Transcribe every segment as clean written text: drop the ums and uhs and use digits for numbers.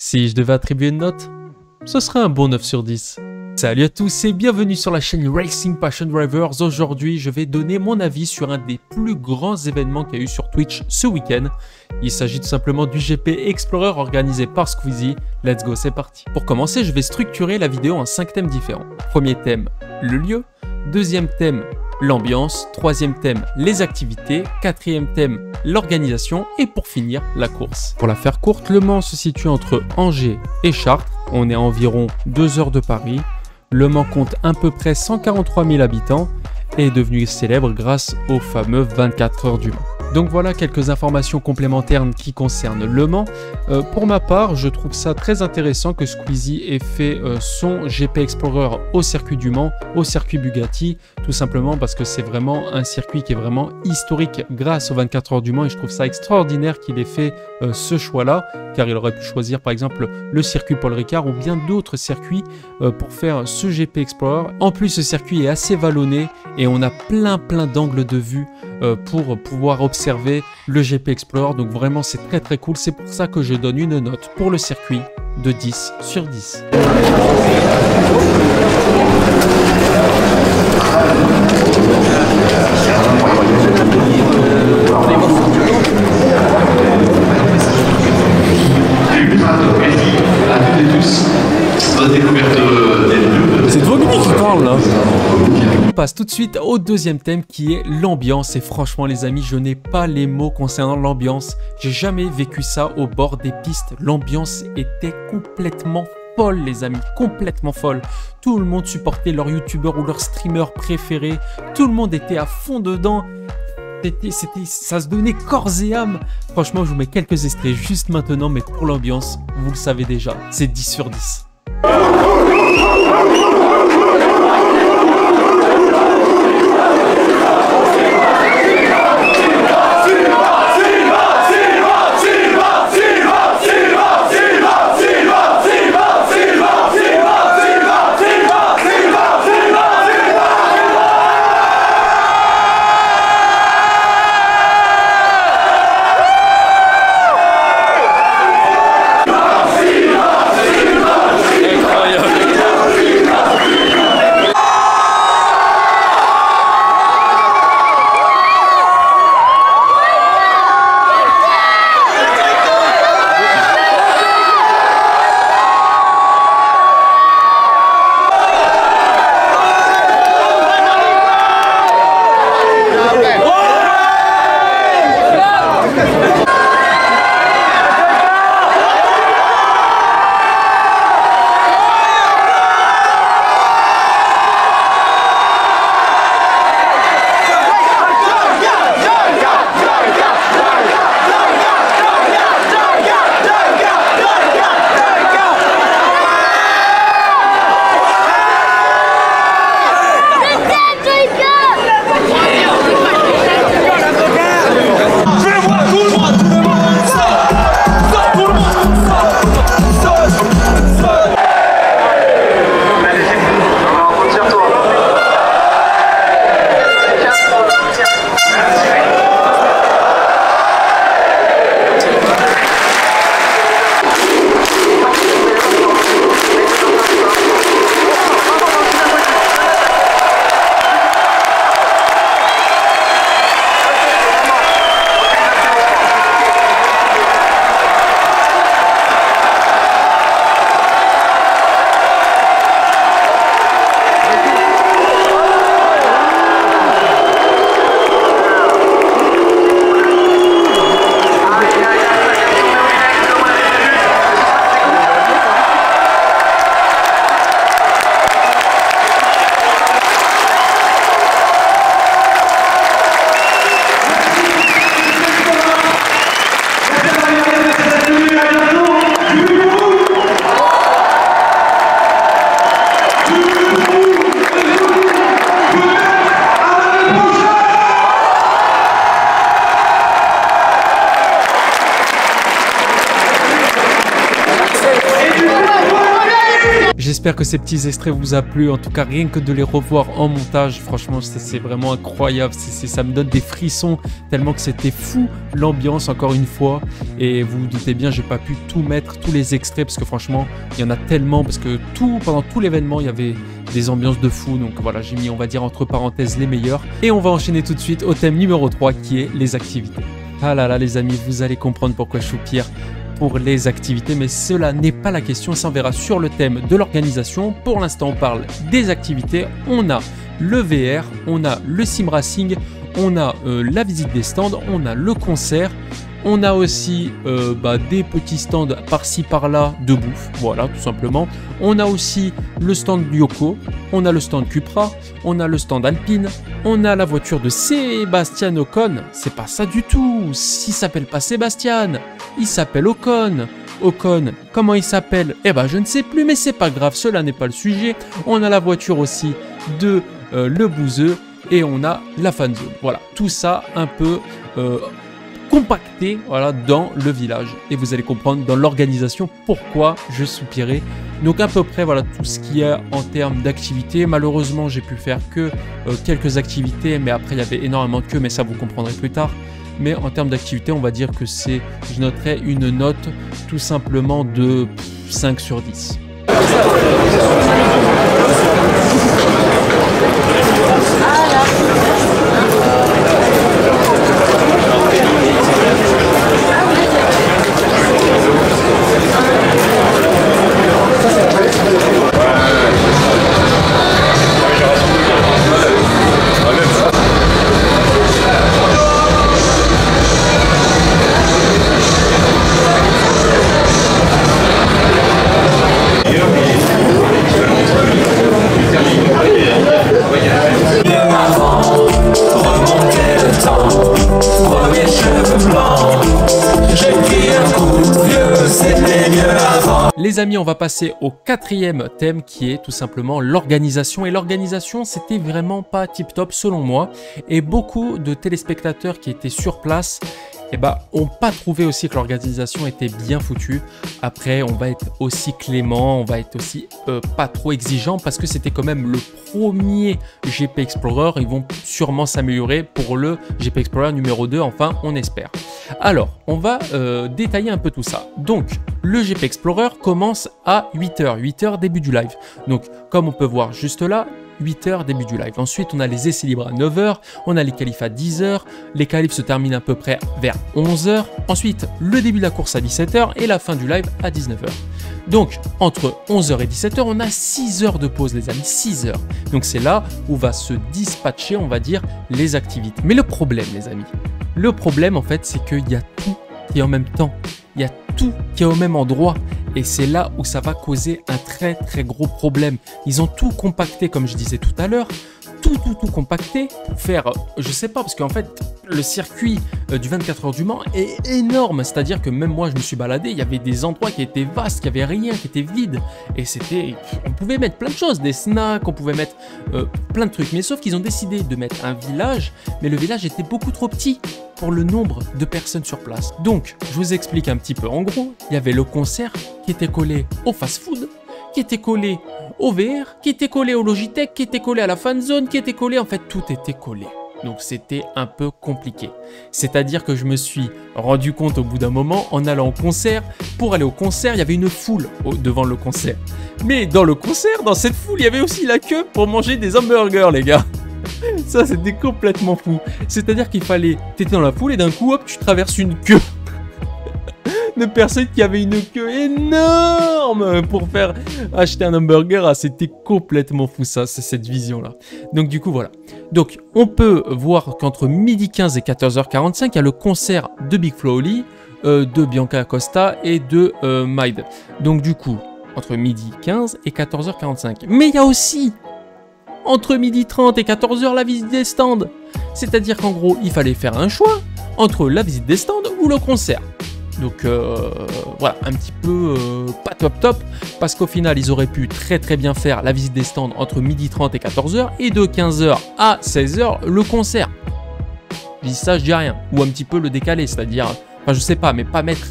Si je devais attribuer une note, ce serait un bon 9 sur 10. Salut à tous et bienvenue sur la chaîne Racing Passion Drivers. Aujourd'hui, je vais donner mon avis sur un des plus grands événements qu'il y a eu sur Twitch ce week-end. Il s'agit tout simplement du GP Explorer organisé par Squeezie. Let's go, c'est parti. Pour commencer, je vais structurer la vidéo en 5 thèmes différents. Premier thème, le lieu. Deuxième thème, l'ambiance. Troisième thème, les activités. Quatrième thème, l'organisation. Et pour finir, la course. Pour la faire courte, Le Mans se situe entre Angers et Chartres. On est à environ 2 heures de Paris. Le Mans compte à peu près 143 000 habitants et est devenu célèbre grâce aux fameux 24 heures du Mans. Donc voilà quelques informations complémentaires qui concernent Le Mans. Pour ma part, je trouve ça très intéressant que Squeezie ait fait son GP Explorer au circuit du Mans, au circuit Bugatti, tout simplement parce que c'est vraiment un circuit qui est vraiment historique grâce aux 24 heures du Mans et je trouve ça extraordinaire qu'il ait fait ce choix-là, car il aurait pu choisir par exemple le circuit Paul Ricard ou bien d'autres circuits pour faire ce GP Explorer. En plus, ce circuit est assez vallonné et on a plein d'angles de vue pour pouvoir observer le GP Explorer, donc vraiment c'est très cool. C'est pour ça que je donne une note pour le circuit de 10 sur 10. C'est Drogby qui parle là. On passe tout de suite au deuxième thème qui est l'ambiance. Et franchement les amis, je n'ai pas les mots concernant l'ambiance. J'ai jamais vécu ça au bord des pistes. L'ambiance était complètement folle les amis, complètement folle. Tout le monde supportait leur youtubeur ou leur streamer préféré. Tout le monde était à fond dedans. Ça se donnait corps et âme. Franchement, je vous mets quelques extraits juste maintenant, mais pour l'ambiance, vous le savez déjà, c'est 10 sur 10. J'espère que ces petits extraits vous a plu. En tout cas, rien que de les revoir en montage, franchement, c'est vraiment incroyable. Ça me donne des frissons tellement que c'était fou l'ambiance, encore une fois. Et vous vous doutez bien, j'ai pas pu tout mettre, tous les extraits, parce que franchement, il y en a tellement. Parce que pendant tout l'événement, il y avait des ambiances de fou. Donc voilà, j'ai mis, on va dire, entre parenthèses, les meilleurs. Et on va enchaîner tout de suite au thème numéro 3, qui est les activités. Ah là là, les amis, vous allez comprendre pourquoi je soupire pour les activités, mais cela n'est pas la question, ça on verra sur le thème de l'organisation. Pour l'instant, on parle des activités. On a le VR, on a le sim racing, on a la visite des stands, on a le concert, on a aussi des petits stands par-ci par-là de bouffe, voilà, tout simplement. On a aussi le stand Yoko, on a le stand Cupra, on a le stand Alpine, on a la voiture de Sébastien Ocon. C'est pas ça du tout, il s'appelle pas Sébastien, il s'appelle Ocon. Ocon, comment il s'appelle? Eh ben je ne sais plus, mais c'est pas grave, cela n'est pas le sujet. On a la voiture aussi de Le Bouzeux et on a la fan zone. Voilà, tout ça un peu compacté, voilà, dans le village. Et vous allez comprendre dans l'organisation pourquoi je soupirais. Donc à peu près voilà tout ce qu'il y a en termes d'activités. Malheureusement j'ai pu faire que quelques activités, mais après il y avait énormément de queues, mais ça vous comprendrez plus tard. Mais en termes d'activité, on va dire que je noterais une note tout simplement de 5 sur 10. Les amis, on va passer au quatrième thème qui est tout simplement l'organisation. Et l'organisation, c'était vraiment pas tip top selon moi. Et beaucoup de téléspectateurs qui étaient sur place ont pas trouvé aussi que l'organisation était bien foutue. Après, on va être aussi clément, on va être aussi pas trop exigeant parce que c'était quand même le premier GP Explorer. Ils vont sûrement s'améliorer pour le GP Explorer numéro 2, enfin, on espère. Alors, on va détailler un peu tout ça. Donc, le GP Explorer commence à 8h, 8h début du live. Donc, comme on peut voir juste là, 8h début du live. Ensuite, on a les essais libres à 9h, on a les qualifs à 10h, les qualifs se terminent à peu près vers 11h. Ensuite, le début de la course à 17h et la fin du live à 19h. Donc, entre 11h et 17h, on a 6 heures de pause, les amis, 6 heures. Donc, c'est là où va se dispatcher, on va dire, les activités. Mais le problème, les amis, le problème, en fait, c'est qu'il y a tout qui est en même temps. Il y a tout qui est au même endroit. Et c'est là où ça va causer un très très gros problème. Ils ont tout compacté, comme je disais tout à l'heure. Tout compacté pour faire, je sais pas, parce qu'en fait, le circuit du 24 heures du Mans est énorme. C'est-à-dire que même moi, je me suis baladé, il y avait des endroits qui étaient vastes, qui avait rien, qui étaient vides. Et c'était, on pouvait mettre plein de choses, des snacks, on pouvait mettre plein de trucs. Mais sauf qu'ils ont décidé de mettre un village, mais le village était beaucoup trop petit pour le nombre de personnes sur place. Donc, je vous explique un petit peu. En gros, il y avait le concert qui était collé au fast-food, qui était collé au VR, qui était collé au Logitech, qui était collé à la fan zone, qui était collé, en fait, tout était collé. Donc c'était un peu compliqué. C'est-à-dire que je me suis rendu compte au bout d'un moment, en allant au concert, pour aller au concert, il y avait une foule devant le concert. Mais dans le concert, dans cette foule, il y avait aussi la queue pour manger des hamburgers, les gars. Ça, c'était complètement fou. C'est-à-dire qu'il fallait... T'étais dans la foule et d'un coup, hop, tu traverses une queue de personnes qui avaient une queue énorme pour faire acheter un hamburger. Ah, c'était complètement fou, ça, c'est cette vision-là. Donc, du coup, voilà. Donc, on peut voir qu'entre 12h15 et 14h45, il y a le concert de Big Flo Oli, de Bianca Acosta et de Maid. Donc, du coup, entre 12h15 et 14h45. Mais il y a aussi... entre 12h30 et 14h, la visite des stands. C'est-à-dire qu'en gros, il fallait faire un choix entre la visite des stands ou le concert. Donc voilà, un petit peu pas top, parce qu'au final, ils auraient pu très bien faire la visite des stands entre 12h30 et 14h, et de 15h à 16h, le concert. Je dis ça, je dis rien. Ou un petit peu le décaler, c'est-à-dire, enfin je sais pas, mais pas mettre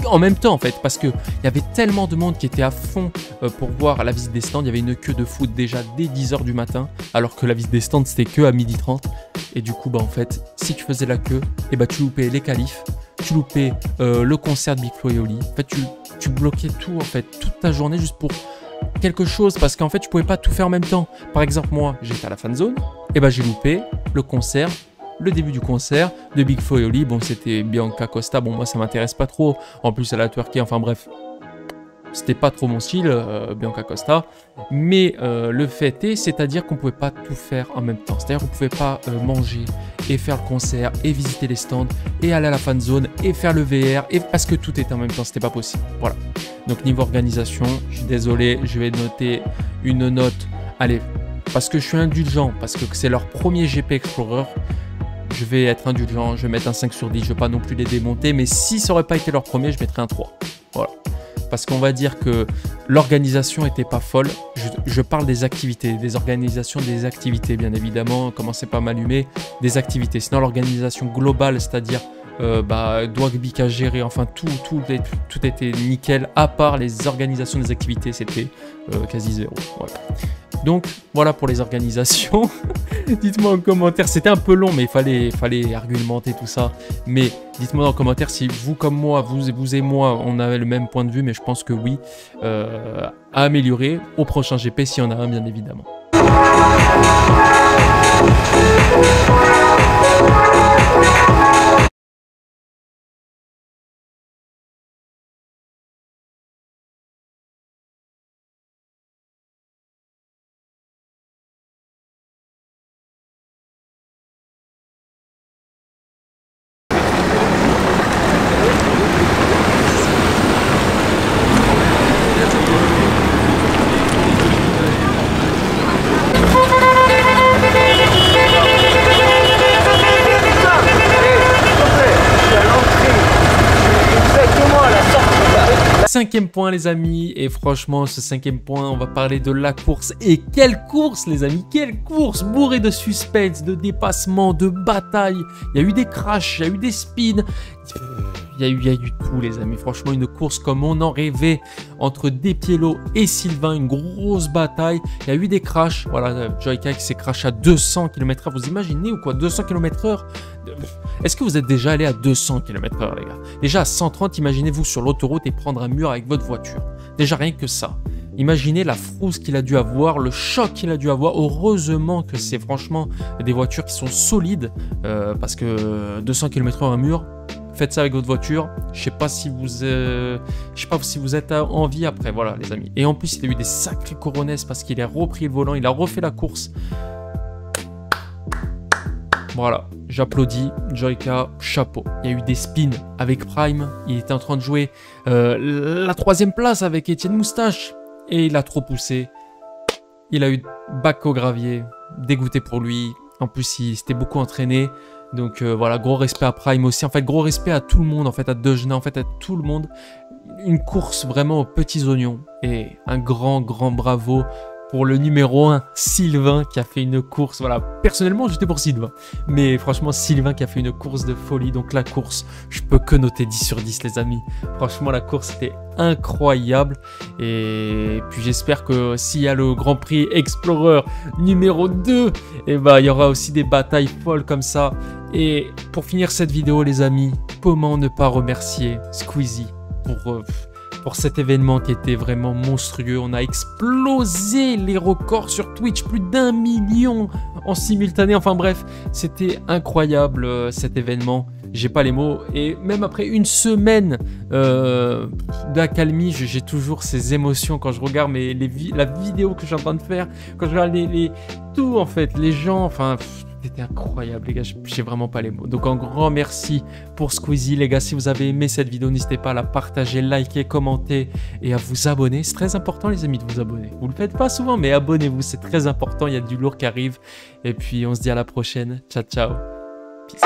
en même temps en fait, parce qu'il y avait tellement de monde qui était à fond pour voir la visite des stands. Il y avait une queue de foot déjà dès 10h du matin, alors que la visite des stands c'était que à 12h30. Et du coup, bah en fait, si tu faisais la queue, et bah tu loupais les qualifs, tu loupais le concert de Big Flo et Oli. En fait, tu bloquais tout en fait, toute ta journée juste pour quelque chose, parce qu'en fait tu pouvais pas tout faire en même temps. Par exemple, moi j'étais à la fan zone, et bah j'ai loupé le concert, le début du concert de Big Flo et Oli. Bon, c'était Bianca Costa, bon moi ça m'intéresse pas trop, en plus elle a twerké, enfin bref, c'était pas trop mon style, Bianca Costa. Mais le fait est, c'est-à-dire qu'on pouvait pas tout faire en même temps. C'est-à-dire qu'on pouvait pas manger et faire le concert et visiter les stands et aller à la fan zone et faire le VR, et parce que tout était en même temps, c'était pas possible. Voilà. Donc niveau organisation, je suis désolé, je vais noter une note. Allez, parce que je suis indulgent, parce que c'est leur premier GP Explorer, je vais être indulgent, je vais mettre un 5 sur 10, je vais pas non plus les démonter, mais si ça aurait pas été leur premier, je mettrais un 3. Voilà. Parce qu'on va dire que l'organisation était pas folle. Je parle des activités, des organisations des activités, bien évidemment. Commencez pas à m'allumer, des activités. Sinon, l'organisation globale, c'est-à-dire Dwagby a géré, enfin tout était nickel, à part les organisations des activités, c'était quasi zéro. Voilà. Donc voilà pour les organisations. Dites-moi en commentaire, c'était un peu long, mais il fallait argumenter tout ça. Mais dites-moi dans les commentaires si vous comme moi, vous et moi, on avait le même point de vue, mais je pense que oui, à améliorer au prochain GP s'il y en a un, bien évidemment. Cinquième point les amis, et franchement ce cinquième point on va parler de la course. Et quelle course les amis, quelle course bourrée de suspense, de dépassement, de bataille. Il y a eu des crashs, il y a eu des spins, il y a eu tout les amis. Franchement une course comme on en rêvait entre Despiello et Sylvain, une grosse bataille. Il y a eu des crashs, voilà, Joyka qui s'est crashé à 200 km/h, vous imaginez ou quoi, 200 km/h. Est-ce que vous êtes déjà allé à 200 km/h les gars? Déjà à 130, imaginez-vous sur l'autoroute et prendre un mur avec votre voiture. Déjà rien que ça. Imaginez la frousse qu'il a dû avoir, le choc qu'il a dû avoir. Heureusement que c'est franchement des voitures qui sont solides, parce que 200 km/h un mur, faites ça avec votre voiture. Je sais pas si vous êtes en vie après, voilà les amis. Et en plus il a eu des sacrés coronesses parce qu'il a repris le volant, il a refait la course. Voilà, j'applaudis, Joyka, chapeau. Il y a eu des spins avec Prime, il était en train de jouer la 3e place avec Étienne Moustache. Et il a trop poussé. Il a eu bac au gravier, dégoûté pour lui. En plus, il s'était beaucoup entraîné. Donc voilà, gros respect à Prime aussi. En fait, gros respect à tout le monde, en fait, à Dejna, en fait, à tout le monde. Une course vraiment aux petits oignons. Et un grand bravo pour le numéro 1, Sylvain, qui a fait une course. Voilà, personnellement, j'étais pour Sylvain. Mais franchement, Sylvain qui a fait une course de folie. Donc la course, je peux que noter 10 sur 10, les amis. Franchement, la course était incroyable. Et puis j'espère que s'il y a le Grand Prix Explorer numéro 2, et bah, il y aura aussi des batailles folles comme ça. Et pour finir cette vidéo, les amis, comment ne pas remercier Squeezie pour cet événement qui était vraiment monstrueux. On a explosé les records sur Twitch, plus d'1 million en simultané. Enfin bref, c'était incroyable cet événement. J'ai pas les mots. Et même après une semaine d'accalmie, j'ai toujours ces émotions quand je regarde la vidéo que je suis en train de faire, quand je regarde tout en fait, les gens, enfin... C'était incroyable les gars, j'ai vraiment pas les mots. Donc un grand merci pour Squeezie les gars. Si vous avez aimé cette vidéo, n'hésitez pas à la partager, liker, commenter et à vous abonner. C'est très important les amis de vous abonner. Vous le faites pas souvent mais abonnez-vous, c'est très important. Il y a du lourd qui arrive. Et puis on se dit à la prochaine. Ciao ciao. Peace.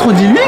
redis-lui.